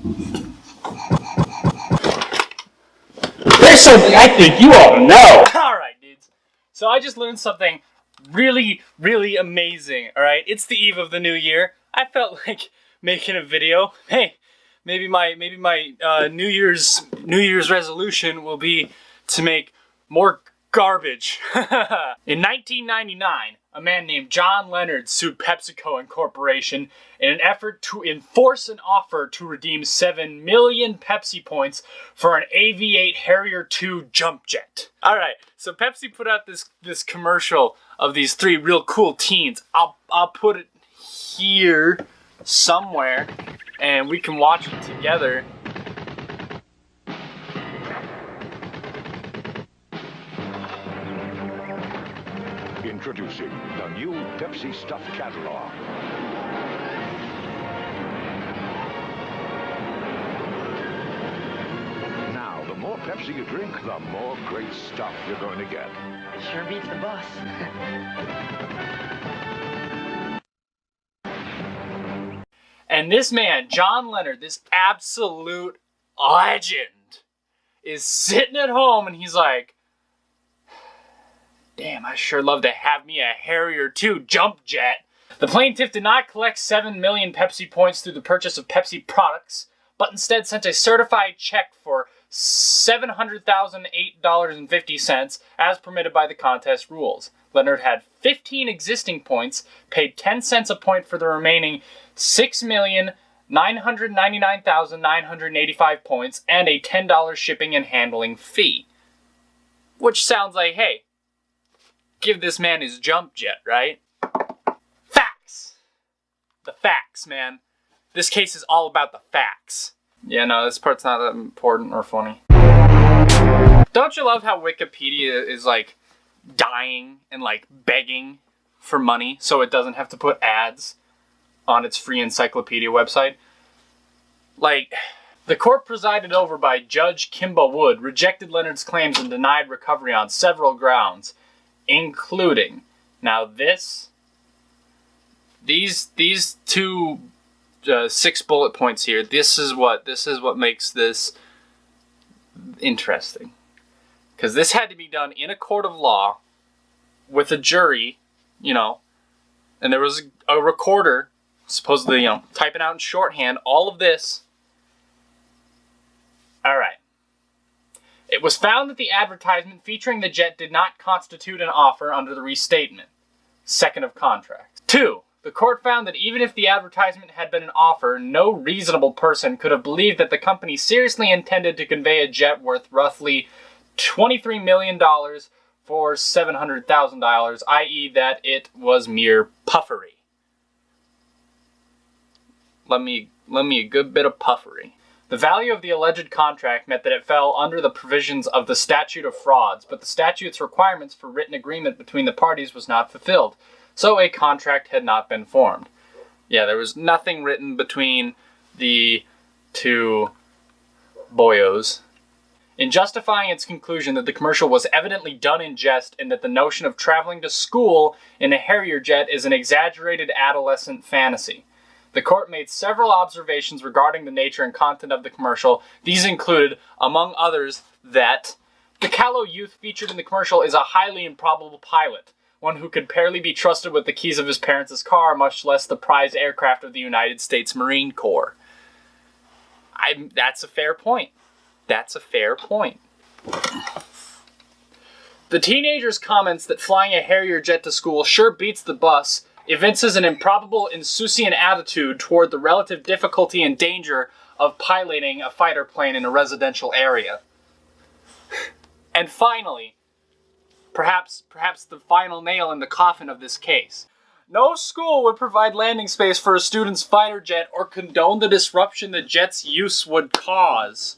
There's something I think you ought to know. Alright, dudes. So I just learned something really, really amazing, alright? It's the eve of the new year. I felt like making a video. Hey, maybe my New Year's resolution will be to make more garbage. In 1999, a man named John Leonard sued PepsiCo Incorporation in an effort to enforce an offer to redeem 7 million Pepsi points for an AV-8 Harrier II jump jet. Alright, so Pepsi put out this commercial of these three real cool teens. I'll put it here somewhere and we can watch it together. Introducing the new Pepsi Stuff Catalog. Now, the more Pepsi you drink, the more great stuff you're going to get. Sure beats the bus. And this man, John Leonard, this absolute legend, is sitting at home and he's like, damn, I sure love to have me a Harrier II jump jet. The plaintiff did not collect 7 million Pepsi points through the purchase of Pepsi products, but instead sent a certified check for $700,008.50 as permitted by the contest rules. Leonard had 15 existing points, paid 10 cents a point for the remaining 6,999,985 points, and a $10 shipping and handling fee. Which sounds like, hey, give this man his jump jet, right? Facts! The facts, man. This case is all about the facts. Yeah, no, this part's not that important or funny. Don't you love how Wikipedia is like dying and like begging for money so it doesn't have to put ads on its free encyclopedia website? Like, the court presided over by Judge Kimba Wood rejected Leonard's claims and denied recovery on several grounds, including, now these two 6 bullet points here, this is what makes this interesting. Because this had to be done in a court of law with a jury, and there was a recorder, supposedly, typing out in shorthand all of this. All right. It was found that the advertisement featuring the jet did not constitute an offer under the restatement, second of contract. 2. The court found that even if the advertisement had been an offer, no reasonable person could have believed that the company seriously intended to convey a jet worth roughly $23 million for $700,000, i.e. that it was mere puffery. Let me a good bit of puffery. The value of the alleged contract meant that it fell under the provisions of the statute of frauds, but the statute's requirements for written agreement between the parties was not fulfilled, so a contract had not been formed. Yeah, there was nothing written between the two boyos. In justifying its conclusion that the commercial was evidently done in jest and that the notion of traveling to school in a Harrier jet is an exaggerated adolescent fantasy, the court made several observations regarding the nature and content of the commercial. These included, among others, that the callow youth featured in the commercial is a highly improbable pilot, one who could barely be trusted with the keys of his parents' car, much less the prized aircraft of the United States Marine Corps. That's a fair point. That's a fair point. The teenager's comments that flying a Harrier jet to school sure beats the bus evinces an improbable insouciant attitude toward the relative difficulty and danger of piloting a fighter plane in a residential area. And finally, perhaps the final nail in the coffin of this case. No school would provide landing space for a student's fighter jet or condone the disruption the jet's use would cause.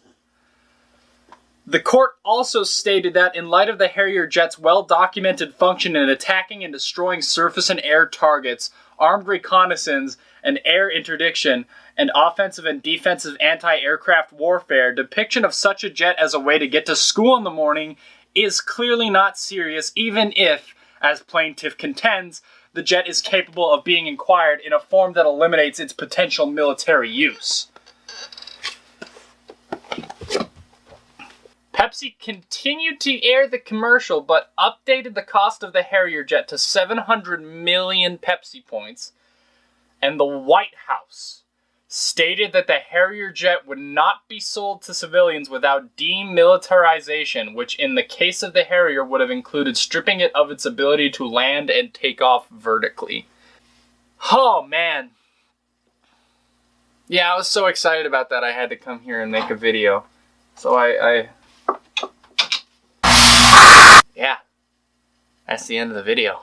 The court also stated that in light of the Harrier jet's well-documented function in attacking and destroying surface and air targets, armed reconnaissance, and air interdiction, and offensive and defensive anti-aircraft warfare, depiction of such a jet as a way to get to school in the morning is clearly not serious, even if, as plaintiff contends, the jet is capable of being acquired in a form that eliminates its potential military use. Pepsi continued to air the commercial, but updated the cost of the Harrier jet to 700 million Pepsi points. And the White House stated that the Harrier jet would not be sold to civilians without demilitarization, which in the case of the Harrier would have included stripping it of its ability to land and take off vertically. Oh, man. Yeah, I was so excited about that I had to come here and make a video. So yeah, that's the end of the video.